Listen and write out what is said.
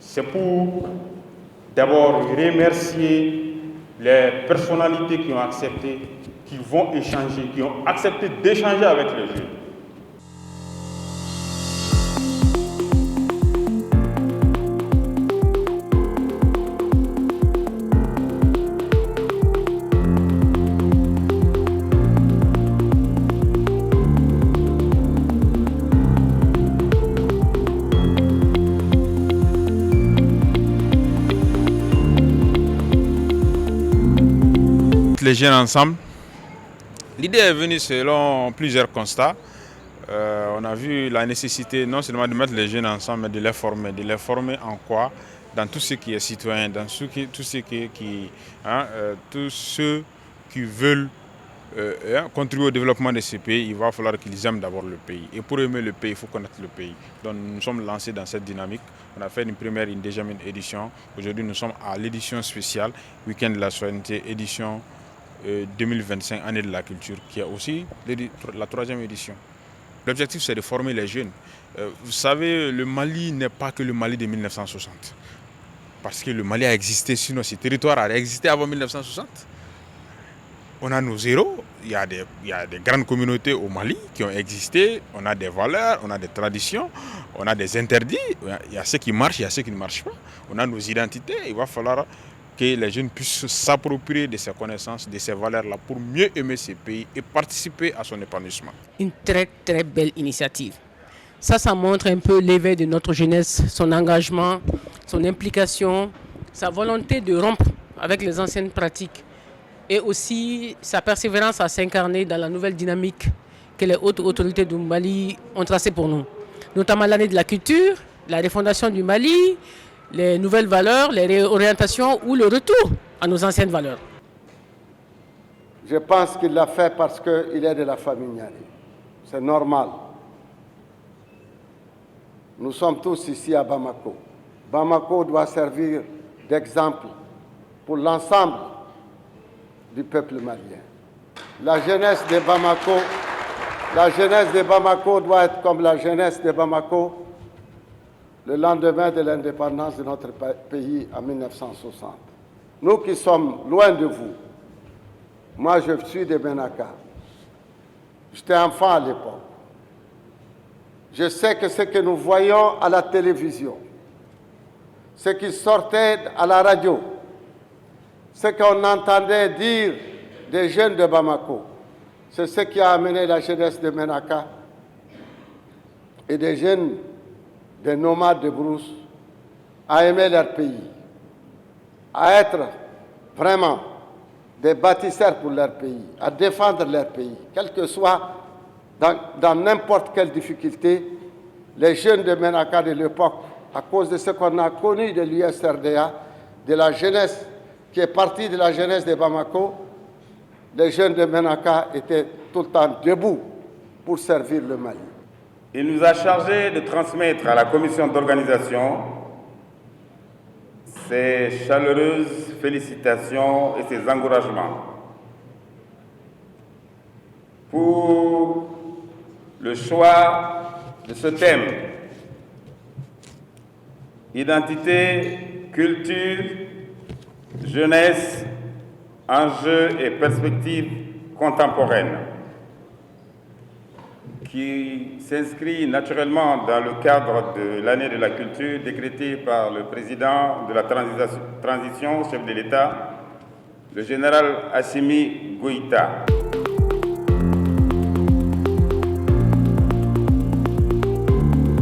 C'est pour d'abord remercier les personnalités qui ont accepté, qui vont échanger, qui ont accepté d'échanger avec les jeunes. Les jeunes ensemble. L'idée est venue selon plusieurs constats. On a vu la nécessité non seulement de mettre les jeunes ensemble, mais de les former. De les former en quoi? Dans tout ce qui est citoyen, dans tous ceux qui veulent contribuer au développement de ce pays, il va falloir qu'ils aiment d'abord le pays. Et pour aimer le pays, il faut connaître le pays. Donc nous sommes lancés dans cette dynamique. On a fait une deuxième édition. Aujourd'hui, nous sommes à l'édition spéciale, Week-end de la citoyenneté, édition 2025, année de la culture, qui est aussi la troisième édition. L'objectif, c'est de former les jeunes. Vous savez, le Mali n'est pas que le Mali de 1960. Parce que le Mali a existé, sinon ce territoire a existé avant 1960. On a nos héros, il y a des grandes communautés au Mali qui ont existé, on a des valeurs, on a des traditions, on a des interdits, il y a ceux qui marchent, il y a ceux qui ne marchent pas. On a nos identités, il va falloir que les jeunes puissent s'approprier de ces connaissances, de ces valeurs-là pour mieux aimer ce pays et participer à son épanouissement. Une très très belle initiative. Ça montre un peu l'éveil de notre jeunesse, son engagement, son implication, sa volonté de rompre avec les anciennes pratiques et aussi sa persévérance à s'incarner dans la nouvelle dynamique que les hautes autorités du Mali ont tracée pour nous. Notamment l'année de la culture, la refondation du Mali, les nouvelles valeurs, les réorientations ou le retour à nos anciennes valeurs. Je pense qu'il l'a fait parce qu'il est de la famille Niani. C'est normal. Nous sommes tous ici à Bamako. Bamako doit servir d'exemple pour l'ensemble du peuple malien. La jeunesse de Bamako doit être comme la jeunesse de Bamako le lendemain de l'indépendance de notre pays en 1960. Nous qui sommes loin de vous, moi je suis de Menaka, j'étais enfant à l'époque. Je sais que ce que nous voyons à la télévision, ce qui sortait à la radio, ce qu'on entendait dire des jeunes de Bamako, c'est ce qui a amené la jeunesse de Menaka et des jeunes, des nomades de brousse, à aimer leur pays, à être vraiment des bâtisseurs pour leur pays, à défendre leur pays, quel que soit dans n'importe quelle difficulté. Les jeunes de Menaka de l'époque, à cause de ce qu'on a connu de l'USRDA, de la jeunesse qui est partie de la jeunesse de Bamako, les jeunes de Menaka étaient tout le temps debout pour servir le Mali. Il nous a chargé de transmettre à la commission d'organisation ses chaleureuses félicitations et ses encouragements pour le choix de ce thème: identité, culture, jeunesse, enjeux et perspectives contemporaines, qui s'inscrit naturellement dans le cadre de l'année de la culture décrétée par le président de la transition, chef de l'État, le général Assimi Goïta.